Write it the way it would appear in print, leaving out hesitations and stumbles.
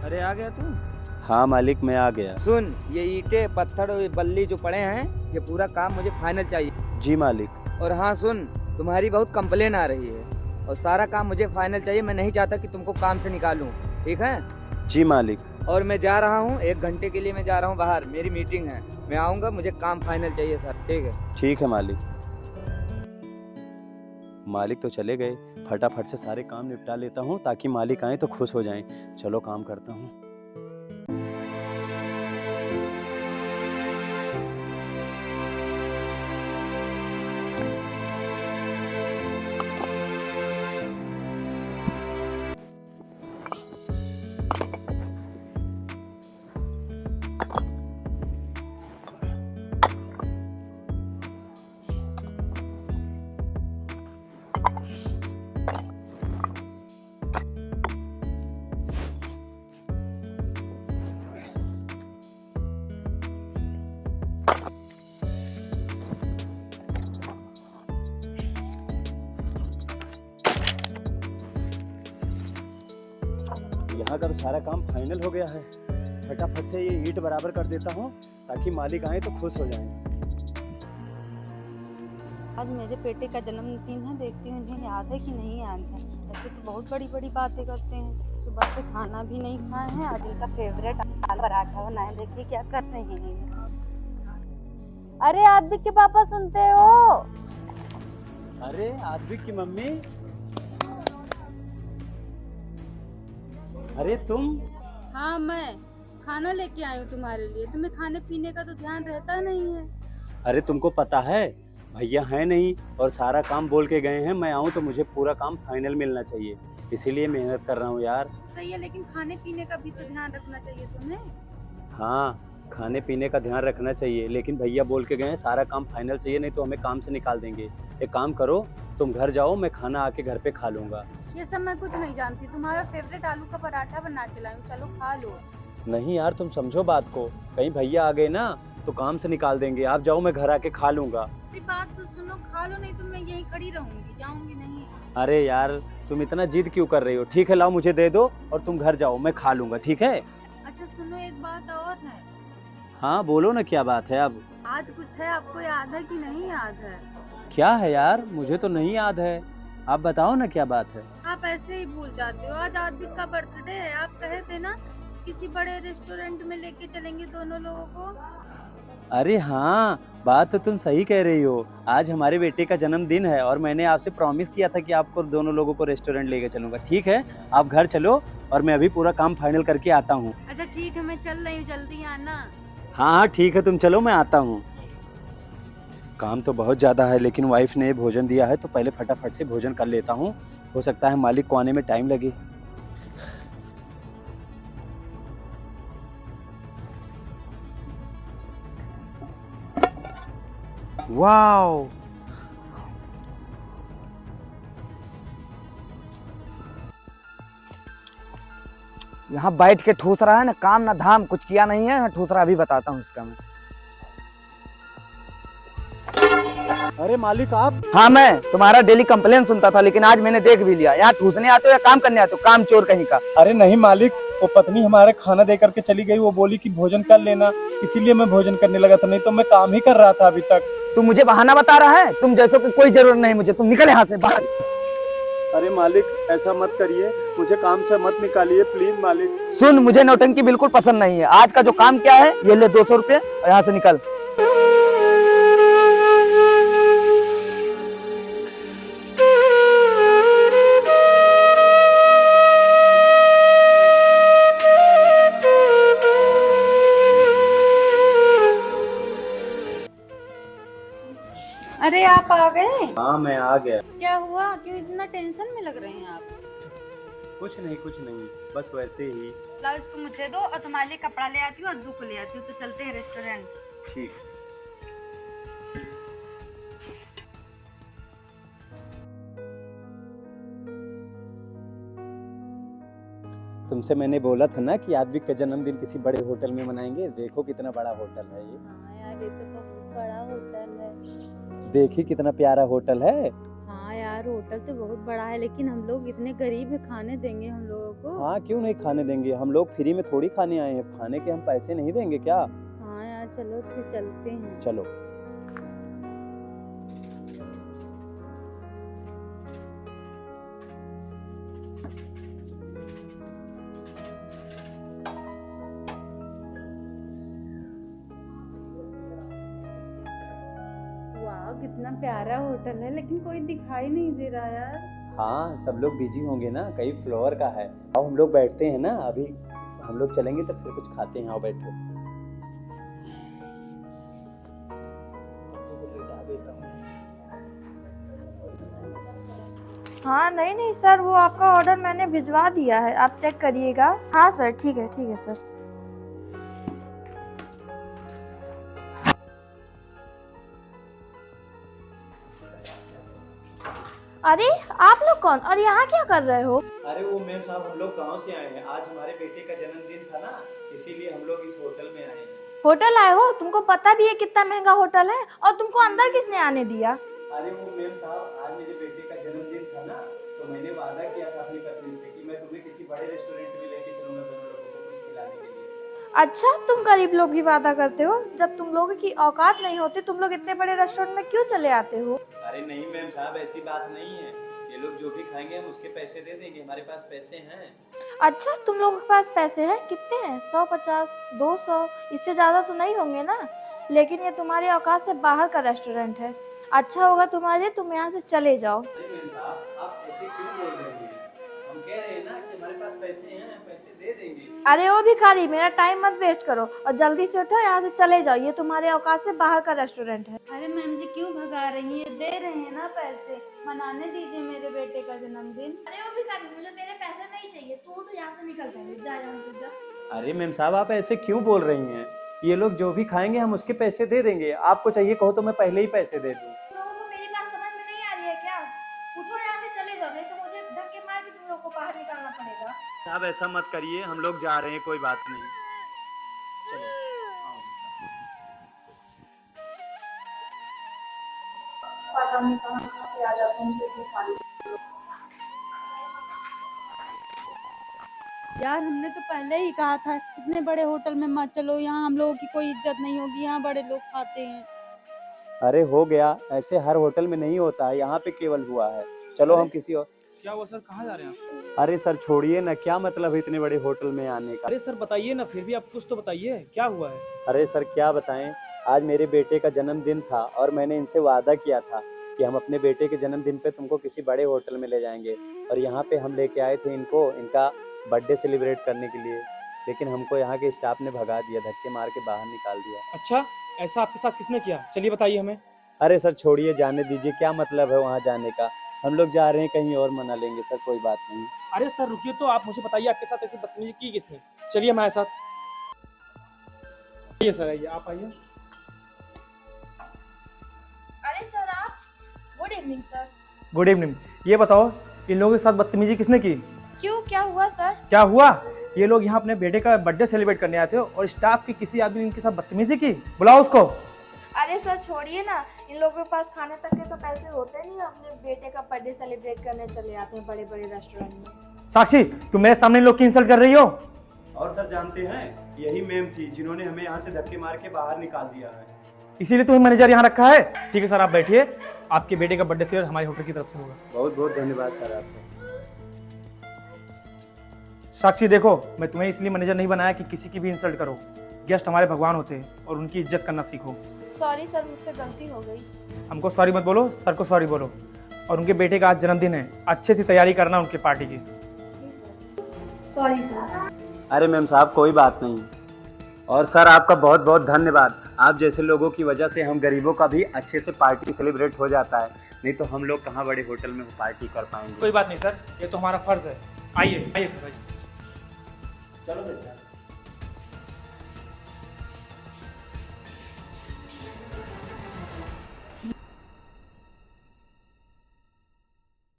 अरे आ गया तू। हाँ मालिक, मैं आ गया। सुन, ये ईंटें पत्थर और ये बल्ली जो पड़े हैं, ये पूरा काम मुझे फाइनल चाहिए। जी मालिक। और हाँ सुन, तुम्हारी बहुत कंप्लेन आ रही है और सारा काम मुझे फाइनल चाहिए। मैं नहीं चाहता कि तुमको काम से निकालूं, ठीक है? जी मालिक। और मैं जा रहा हूँ, 1 घंटे के लिए मैं जा रहा हूँ बाहर, मेरी मीटिंग है। मैं आऊँगा, मुझे काम फाइनल चाहिए सर, ठीक है? ठीक है मालिक। मालिक तो चले गए, फटाफट से सारे काम निपटा लेता हूँ ताकि मालिक आए तो खुश हो जाएं। चलो काम करता हूँ। यहाँ का तो सारा काम फाइनल हो गया है। फटाफट से ये ईंट बराबर कर देता हूँ ताकि मालिक आए तो खुश हो जाएं। आज मेरे बेटे का जन्मदिन है, देखती हूँ इन्हें याद है कि नहीं याद है। वैसे तो बहुत बड़ी बड़ी बातें करते हैं। सुबह से खाना भी नहीं खाए हैं। आज इनका फेवरेट आलू पराठा बनाए, देखिए क्या कर रहे हैं। अरे आदित्य के पापा सुनते हो? अरे आद्विक की मम्मी, अरे तुम? हाँ, मैं खाना लेके आई हूँ तुम्हारे लिए। तुम्हें खाने पीने का तो ध्यान रहता नहीं है। अरे तुमको पता है भैया है नहीं और सारा काम बोल के गए हैं, मैं आऊँ तो मुझे पूरा काम फाइनल मिलना चाहिए, इसीलिए मेहनत कर रहा हूँ यार। सही है, लेकिन खाने पीने का भी तो ध्यान रखना चाहिए तुम्हें। हाँ, खाने पीने का ध्यान रखना चाहिए, लेकिन भैया बोल के गए हैं सारा काम फाइनल चाहिए, नहीं तो हमें काम से निकाल देंगे। एक काम करो, तुम घर जाओ, मैं खाना आके घर पे खा लूँगा। ये सब मैं कुछ नहीं जानती। तुम्हारा फेवरेट आलू का पराठा बना के लाई हूँ, चलो खा लो। नहीं यार, तुम समझो बात को, कहीं भैया आ गए ना तो काम से निकाल देंगे। आप जाओ, मैं घर आके खा लूँगा। मेरी बात तो सुनो, खा लो, नहीं तो मैं यहीं खड़ी रहूंगी, जाऊंगी नहीं। अरे यार, तुम इतना जिद क्यों कर रही हो? ठीक है, लाओ मुझे दे दो और तुम घर जाओ, मैं खा लूँगा, ठीक है? अच्छा सुनो, एक बात और है। हाँ बोलो ना, क्या बात है अब? आज कुछ है, आपको याद है कि नहीं याद है? क्या है यार, मुझे तो नहीं याद है। आप बताओ ना क्या बात है। आप ऐसे ही भूल जाते हो। आज आदित्य का बर्थडे है। आप कहे थे ना किसी बड़े रेस्टोरेंट में लेके चलेंगे दोनों लोगों को। अरे हाँ, बात तो तुम सही कह रही हो। आज हमारे बेटे का जन्मदिन है और मैंने आपसे प्रॉमिस किया था कि आपको दोनों लोगों को रेस्टोरेंट लेके चलूंगा। ठीक है, आप घर चलो और मैं अभी पूरा काम फाइनल करके आता हूँ। अच्छा ठीक है, मैं चल रही हूँ, जल्दी आना। हाँ हाँ ठीक है, तुम चलो, मैं आता हूँ। काम तो बहुत ज़्यादा है, लेकिन वाइफ ने भोजन दिया है तो पहले फटाफट से भोजन कर लेता हूँ। हो सकता है मालिक को आने में टाइम लगे। वाओ, यहाँ बैठ के ठूस रहा है ना, काम ना धाम, कुछ किया नहीं है, ठूस रहा। अभी बताता हूँ इसका मैं। अरे मालिक आप? हाँ, मैं तुम्हारा डेली कंप्लेन सुनता था, लेकिन आज मैंने देख भी लिया। यहाँ ठूसने आते हो या काम करने आते हो? काम चोर कहीं का। अरे नहीं मालिक, वो पत्नी हमारे खाना दे करके चली गई, वो बोली कि भोजन कर लेना, इसीलिए मैं भोजन करने लगा था, नहीं तो मैं काम ही कर रहा था अभी तक। तू मुझे बहाना बता रहा है? तुम जैसों की कोई जरूरत नहीं मुझे, तुम निकल यहाँ से बाहर। अरे मालिक, ऐसा मत करिए, मुझे काम से मत निकालिए प्लीज मालिक। सुन, मुझे नौटंकी बिल्कुल पसंद नहीं है। आज का जो काम क्या है, ये ले 200 रुपये और यहाँ से निकल। अरे आप आ गए? हाँ मैं आ गया। क्या हुआ, क्यों इतना टेंशन में लग रहे हैं आप? कुछ नहीं, बस वैसे ही। लाओ इसको मुझे दो और तुम्हारे लिए कपड़ा ले आती हूँ और अद्दू को ले आती हूँ, तो चलते हैं रेस्टोरेंट। ठीक। तुमसे मैंने बोला था ना कि आद्विक का जन्मदिन किसी बड़े होटल में मनाएंगे। देखो कितना बड़ा होटल है ये। हाँ यार, ये तो बहुत बड़ा होटल है। देखिए कितना प्यारा होटल है। हाँ यार, सर होटल तो बहुत बड़ा है, लेकिन हम लोग इतने गरीब है, खाने देंगे हम लोगों को? हाँ क्यों नहीं खाने देंगे, हम लोग फ्री में थोड़ी खाने आए हैं, खाने के हम पैसे नहीं देंगे क्या? हाँ यार चलो फिर चलते हैं। चलो। वाह कितना प्यारा होटल है, लेकिन कोई दिखाई नहीं दे रहा यार। हाँ सब लोग बिजी होंगे ना, कई फ्लोर का है। अब हम लोग बैठते हैं ना, अभी हम लोग चलेंगे तो फिर कुछ खाते हैं। आओ बैठो। हाँ नहीं सर, वो आपका ऑर्डर मैंने भिजवा दिया है, आप चेक करिएगा। हाँ सर ठीक है सर। अरे आप लोग कौन और यहाँ क्या कर रहे हो? अरे वो मैम साहब, हम लोग गांव से आए हैं, आज हमारे बेटे का जन्मदिन था ना, इसीलिए हम लोग इस होटल में आए हैं। होटल आए हो? तुमको पता भी है कितना महंगा होटल है, और तुमको अंदर किसने आने दिया? अरे वो मैम साहब, आज मेरे बेटे का जन्मदिन था ना, तो मैंने वादा किया था अपनी पत्नी से कि मैं तुम्हें किसी बड़े रेस्टोरेंट में लेके चलूंगा, दोनों लोगों को कुछ खिलाने के लिए। अच्छा, तुम गरीब लोग ही वादा करते हो, जब तुम लोगों की औकात नहीं होती तुम लोग इतने बड़े रेस्टोरेंट में क्यों चले आते हो? अरे नहीं मैम साहब, ऐसी बात नहीं है, ये लोग जो भी खाएंगे हम उसके पैसे दे देंगे, हमारे पास पैसे हैं। अच्छा, तुम लोगों के पास पैसे हैं? कितने हैं? 100, 50, 200? इससे ज्यादा तो नहीं होंगे ना? लेकिन ये तुम्हारी औकात से बाहर का रेस्टोरेंट है, अच्छा होगा तुम्हारे लिए तुम यहाँ से चले जाओ। अरे मैम साहब, आप ऐसे क्यों बोल रहे हैं? हम कह रहे हैं ना कि हमारे पास पैसे हैं, पैसे दे देंगे। अरे ओ भिखारी, मेरा टाइम मत वेस्ट करो और जल्दी से उठो, यहाँ से चले जाओ, ये तुम्हारे औकात से बाहर का रेस्टोरेंट है। अरे मैम जी क्यों भगा रही हैं, दे रहे हैं ना पैसे, मनाने दीजिए मेरे बेटे का जन्मदिन। अरे ओ भिखारी, मुझे तेरे पैसे नहीं चाहिए, तू उठ यहाँ से, निकल पहले, जा यहाँ से जा। अरे मैम साहब, आप ऐसे क्यों बोल रही हैं? ये लोग जो भी खाएंगे हम उसके पैसे दे देंगे, आपको चाहिए कहो तो मैं पहले ही पैसे दे दूं। तुम लोगों को मेरी बात समझ में नहीं आ रही है क्या? उठो यहाँ से, चले जाओ, नहीं तो मुझे धक्के मार के तुम लोग को बाहर निकालना पड़ेगा। आप ऐसा मत करिए, हम लोग जा रहे हैं, कोई बात नहीं। पता नहीं कहाँ से आ जाते हैं इनके सारे। यार हमने तो पहले ही कहा था इतने बड़े होटल में मत चलो, यहाँ हम लोगों की कोई इज्जत नहीं होगी, यहाँ बड़े लोग खाते हैं। अरे हो गया, ऐसे हर होटल में नहीं होता है, यहाँ पे केवल हुआ है। चलो हम किसी और। क्या हुआ सर, कहाँ जा रहे हैं आप? अरे सर छोड़िए ना, क्या मतलब है इतने बड़े होटल में आने का? अरे सर बताइए ना, फिर भी आप कुछ तो बताइए, क्या हुआ है? अरे सर क्या बताएं, आज मेरे बेटे का जन्मदिन था और मैंने इनसे वादा किया था कि हम अपने बेटे के जन्मदिन पे तुमको किसी बड़े होटल में ले जाएंगे, और यहाँ पे हम लेके आए थे इनको इनका बर्थडे सेलिब्रेट करने के लिए, लेकिन हमको यहाँ के स्टाफ ने भगा दिया, धक्के मार के बाहर निकाल दिया। अच्छा, ऐसा आपके साथ किसने किया? चलिए बताइए हमें। अरे सर छोड़िए, जाने दीजिए, क्या मतलब है वहाँ जाने का, हम लोग जा रहे हैं कहीं और मना लेंगे सर, कोई बात नहीं। अरे सर रुकिए तो, आप मुझे बताइए आपके साथ ऐसी बदतमीजी की किसने? चलिए हमारे साथ। आइए सर, आइए, आप आइए। अरे सर आप, good evening sir. Good evening. ये बताओ, इन लोगों के साथ बदतमीजी किसने की? क्यों, क्या हुआ सर? क्या हुआ? ये लोग यहाँ अपने बेटे का बर्थडे सेलिब्रेट करने आए थे और स्टाफ के किसी आदमी ने इनके साथ बदतमीजी की। बुलाओ उसको। अरे सर छोड़िए ना, इन लोगों के पास खाने तक के तो पैसे होते नहीं, अपने बेटे का बर्थडे सेलिब्रेट करने चले आते हैं बड़े बड़े रेस्टोरेंट में। साक्षी, तुम मेरे सामने इन लोग की इंसल्ट कर रही हो। और सर जानते हैं, यही मैम थी जिन्होंने हमें यहाँ से धक्के मार के बाहर निकाल दिया है। इसीलिए तुम्हें मैनेजर यहाँ रखा है। ठीक है सर, आप बैठिए, आपके बेटे का बर्थडे सेलिब्रेट हमारे होटल की तरफ से होगा। बहुत बहुत धन्यवाद सर आपको। साक्षी देखो, मैं तुम्हें इसलिए मैनेजर नहीं बनाया कि किसी की भी इंसल्ट करो, गेस्ट हमारे भगवान होते हैं और उनकी इज्जत करना सीखो। सॉरी सर, मुझसे गलती हो गई। हमको सॉरी मत बोलो, सर को सॉरी बोलो। और उनके बेटे का आज जन्मदिन है, अच्छे से तैयारी करना उनके पार्टी की। Sorry sir. अरे मैम साहब कोई बात नहीं, और सर आपका बहुत बहुत धन्यवाद, आप जैसे लोगों की वजह से हम गरीबों का भी अच्छे से पार्टी सेलिब्रेट हो जाता है, नहीं तो हम लोग कहाँ बड़े होटल में पार्टी कर पाएंगे। कोई बात नहीं सर, ये तो हमारा फर्ज है। आइए आइए सर, आइए। चलो बेटा।